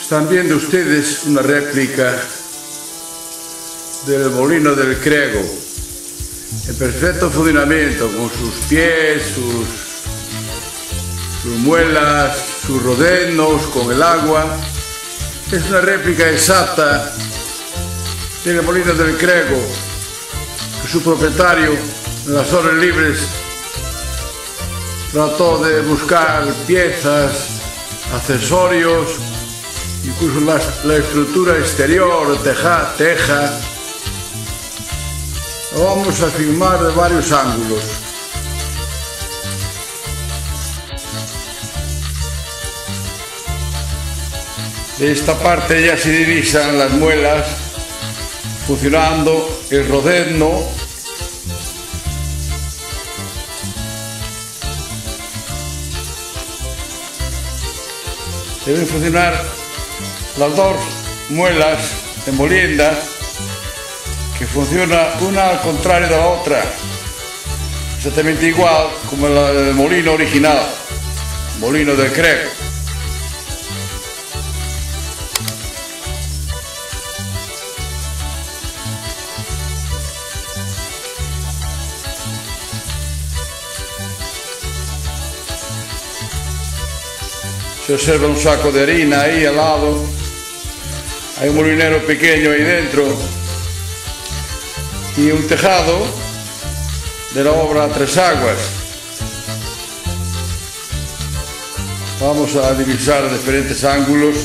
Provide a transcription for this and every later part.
Están viendo ustedes una réplica del molino del Crego, en perfecto funcionamiento, con sus pies, sus muelas, sus rodenos, con el agua. Es una réplica exacta del molino del Crego, que su propietario, en las horas libres, trató de buscar piezas, accesorios, incluso la estructura exterior, teja. Lo vamos a filmar de varios ángulos. De esta parte ya se divisan las muelas funcionando, el rodeno, deben funcionar las dos muelas de molienda, que funciona una al contrario de la otra, exactamente igual como el molino original, molino del Crego. Se observa un saco de harina ahí al lado, hay un molinero pequeño ahí dentro y un tejado de la obra Tres Aguas. Vamos a divisar diferentes ángulos.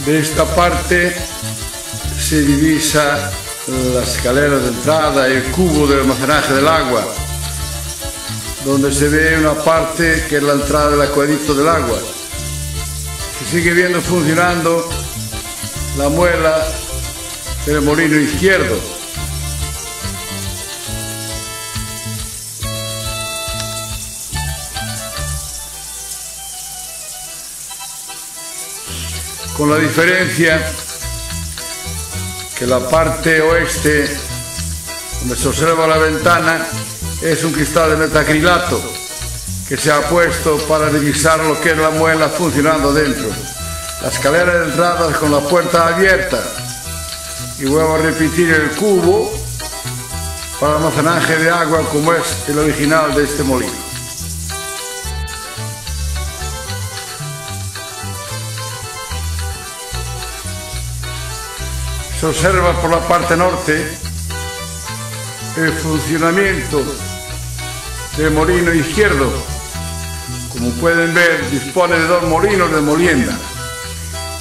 De esta parte se divisa la escalera de entrada y el cubo de almacenaje del agua, donde se ve una parte que es la entrada del acueducto del agua. Se sigue viendo funcionando la muela del molino izquierdo. Con la diferencia que la parte oeste, donde se observa la ventana, es un cristal de metacrilato que se ha puesto para divisar lo que es la muela funcionando dentro. La escalera de entrada con la puerta abierta, y vuelvo a repetir el cubo para almacenaje de agua, como es el original de este molino. Se observa por la parte norte el funcionamiento del molino izquierdo. Como pueden ver, dispone de dos molinos de molienda.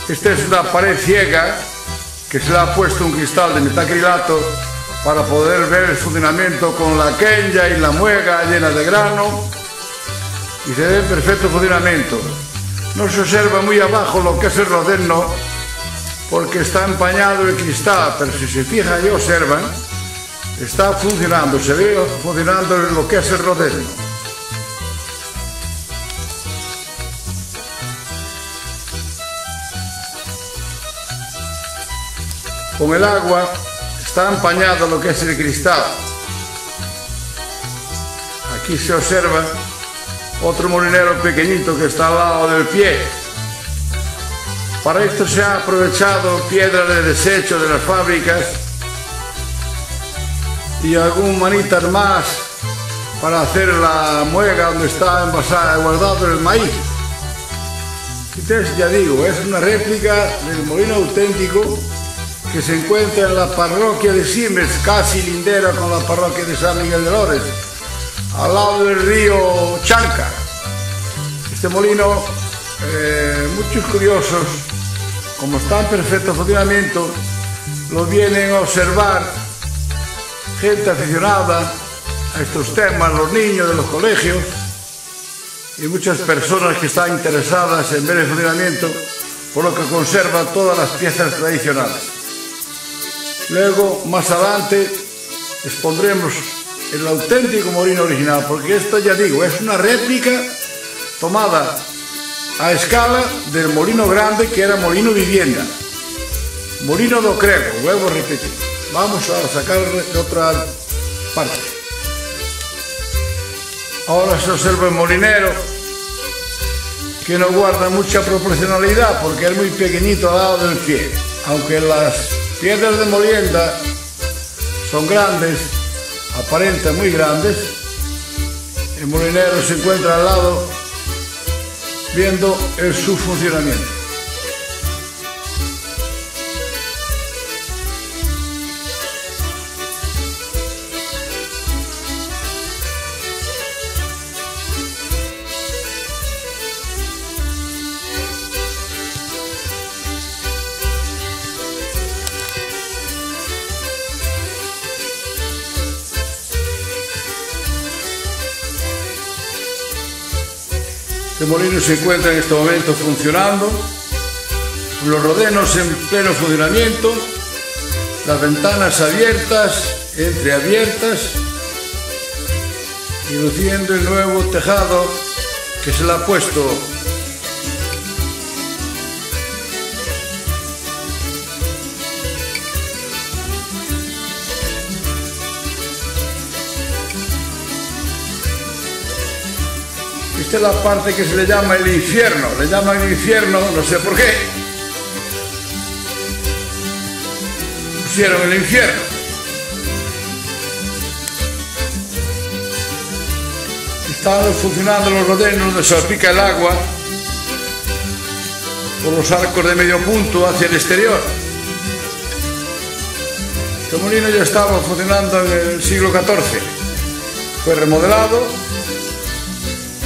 Esta es una pared ciega que se le ha puesto un cristal de metacrilato para poder ver el funcionamiento con la quenya y la muega llena de grano, y se ve en perfecto funcionamiento. No se observa muy abajo lo que es el rodeno, porque está empañado el cristal, pero si se fijan y observan, está funcionando, se ve funcionando lo que es el rodeno. Con el agua está empañado lo que es el cristal. Aquí se observa otro molinero pequeñito que está al lado del pie. Para esto se ha aprovechado piedra de desecho de las fábricas y algún manitas más para hacer la muega donde está envasado, guardado el maíz. Entonces, ya digo, es una réplica del molino auténtico que se encuentra en la parroquia de Simes, casi lindera con la parroquia de San Miguel de Lores, al lado del río Chanca. Este molino, muchos curiosos, como está en perfecto funcionamiento, lo vienen a observar gente aficionada a estos temas, los niños de los colegios y muchas personas que están interesadas en ver el funcionamiento, por lo que conserva todas las piezas tradicionales. Luego, más adelante, expondremos el auténtico molino original, porque esto, ya digo, es una réplica tomada a escala del molino grande, que era molino vivienda. Molino do Crego, vuelvo a repetir. Vamos a sacar de otra parte. Ahora se observa el molinero, que no guarda mucha proporcionalidad porque es muy pequeñito al lado del pie. Aunque las piedras de molienda son grandes, aparentan muy grandes, el molinero se encuentra al lado viendo su funcionamiento. Este molino se encuentra en este momento funcionando, los rodenos en pleno funcionamiento, las ventanas abiertas, entreabiertas, y luciendo el nuevo tejado que se le ha puesto. Esta es la parte que se le llama el infierno. Le llaman el infierno, no sé por qué. Pusieron el infierno. Están funcionando los rodenos donde salpica el agua por los arcos de medio punto hacia el exterior. Este molino ya estaba funcionando en el siglo XIV. Fue remodelado,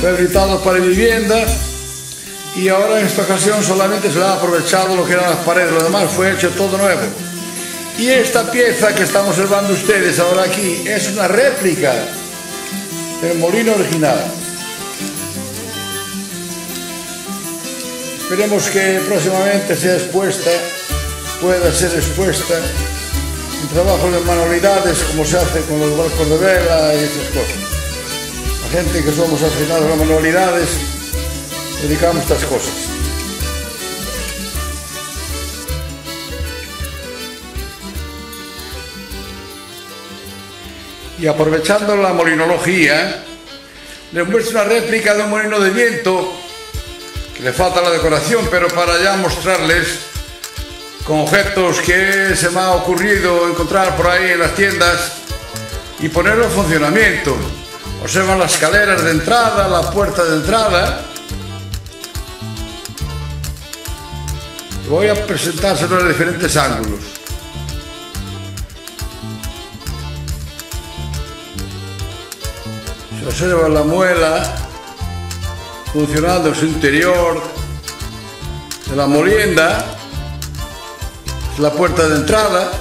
fue habilitado para vivienda y ahora en esta ocasión solamente se le ha aprovechado lo que eran las paredes, lo demás fue hecho todo nuevo. Y esta pieza que están observando ustedes ahora aquí es una réplica del molino original. Esperemos que próximamente sea expuesta, pueda ser expuesta en trabajos de manualidades como se hace con los barcos de vela y esas cosas. Gente que somos aficionados a las manualidades, dedicamos a estas cosas. Y aprovechando la molinología, les muestro una réplica de un molino de viento, que le falta la decoración, pero para ya mostrarles con objetos que se me ha ocurrido encontrar por ahí en las tiendas y ponerlo en funcionamiento. Observan las escaleras de entrada, la puerta de entrada. Voy a presentárselo en diferentes ángulos. Se observa la muela funcionando en su interior de la molienda, la puerta de entrada.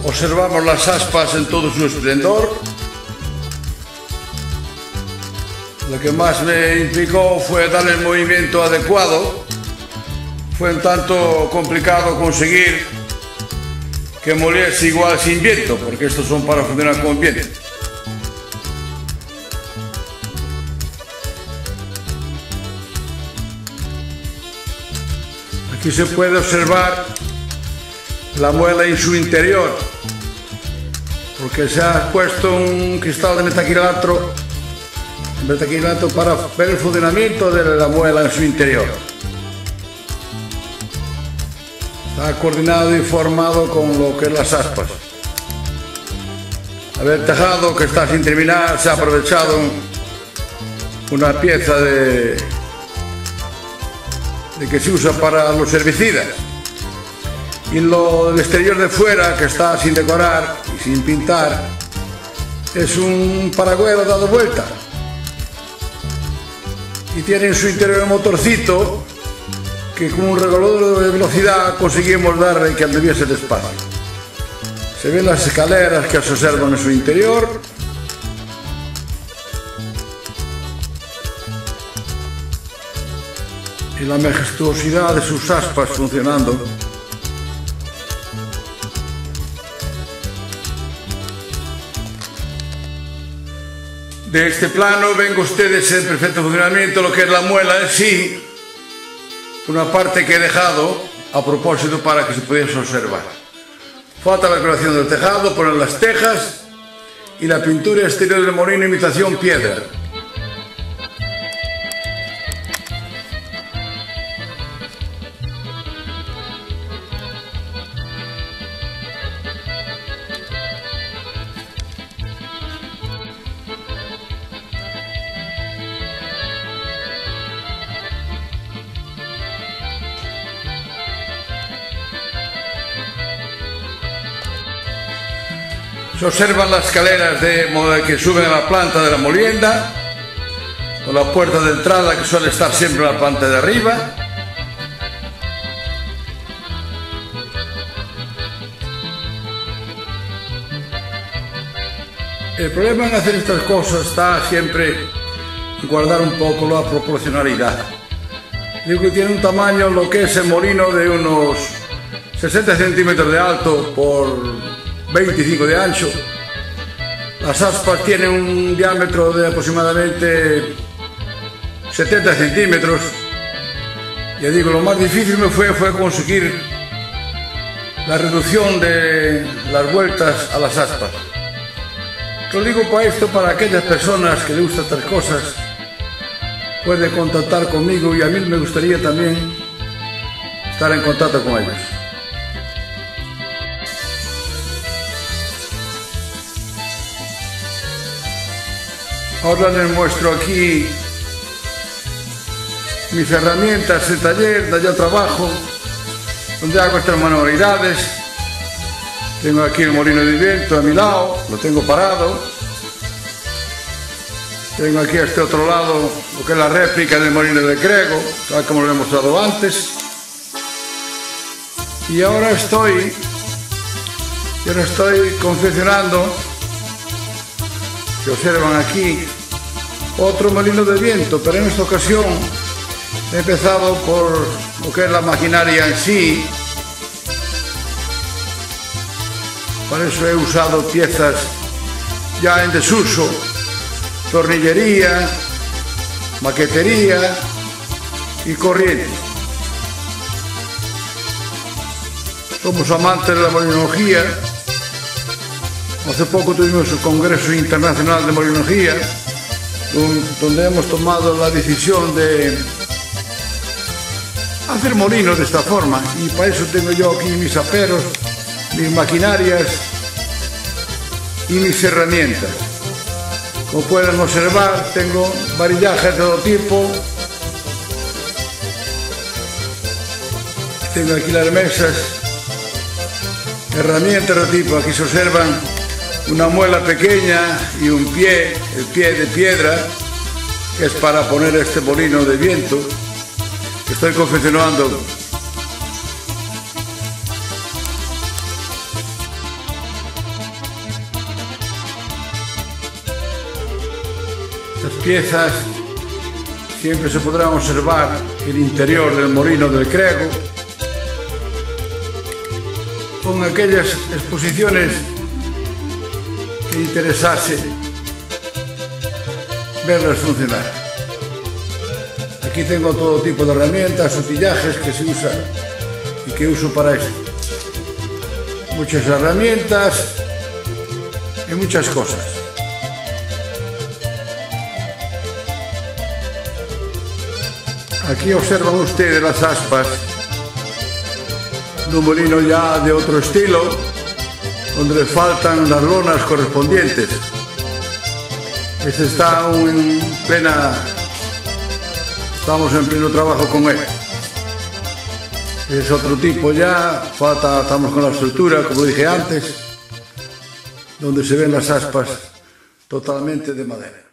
Observamos las aspas en todo su esplendor. Lo que más me implicó fue darle el movimiento adecuado. Fue un tanto complicado conseguir que moliese igual sin viento, porque estos son para funcionar con viento. Aquí se puede observar la muela en su interior, porque se ha puesto un cristal de metacrilato para ver el funcionamiento de la muela en su interior. Está coordinado y formado con lo que es las aspas. El tejado que está sin terminar, se ha aprovechado una pieza de que se usa para los herbicidas. Y lo del exterior de fuera, que está sin decorar y sin pintar, es un paragüero dado vuelta. Y tiene en su interior un motorcito que con un regulador de velocidad conseguimos darle que anduviese despacio. Se ven las escaleras que se observan en su interior. Y la majestuosidad de sus aspas funcionando. De este plano ven ustedes en perfecto funcionamiento lo que es la muela en sí, una parte que he dejado a propósito para que se pudiese observar. Falta la decoración del tejado, poner las tejas y la pintura exterior del molino imitación piedra. Se observan las escaleras que suben a la planta de la molienda, con la puerta de entrada que suele estar siempre en la planta de arriba. El problema en hacer estas cosas está siempre en guardar un poco la proporcionalidad. Digo que tiene un tamaño, lo que es el molino, de unos 60 centímetros de alto por 25 de ancho. Las aspas tienen un diámetro de aproximadamente 70 centímetros. Ya digo, lo más difícil me fue conseguir la reducción de las vueltas a las aspas. Lo digo para esto, para aquellas personas que les gustan estas cosas, puede contactar conmigo y a mí me gustaría también estar en contacto con ellos. Ahora les muestro aquí mis herramientas de taller, donde yo trabajo, donde hago estas manualidades. Tengo aquí el molino de viento a mi lado, lo tengo parado. Tengo aquí a este otro lado lo que es la réplica del molino de Crego, tal como lo he mostrado antes. Y ahora estoy confeccionando, que observan aquí, otro molino de viento, pero en esta ocasión he empezado por lo que es la maquinaria en sí. Para eso he usado piezas ya en desuso, tornillería, maquetería y corriente. Somos amantes de la molinología. Hace poco tuvimos el Congreso Internacional de Molinología, donde hemos tomado la decisión de hacer molinos de esta forma, y para eso tengo yo aquí mis aperos, mis maquinarias y mis herramientas. Como pueden observar, tengo varillajes de todo tipo. Tengo aquí las mesas, herramientas de todo tipo. Aquí se observan una muela pequeña y un pie, el pie de piedra, que es para poner este molino de viento que estoy confeccionando. Estas piezas siempre se podrán observar el interior del molino del Crego, con aquellas exposiciones que interesase verlas funcionar. Aquí tengo todo tipo de herramientas, utillajes que se usan y que uso para esto. Muchas herramientas y muchas cosas. Aquí observan ustedes las aspas de un molino ya de otro estilo, donde le faltan las lonas correspondientes. Este está estamos en pleno trabajo con él. Es otro tipo ya, estamos con la estructura, como dije antes, donde se ven las aspas totalmente de madera.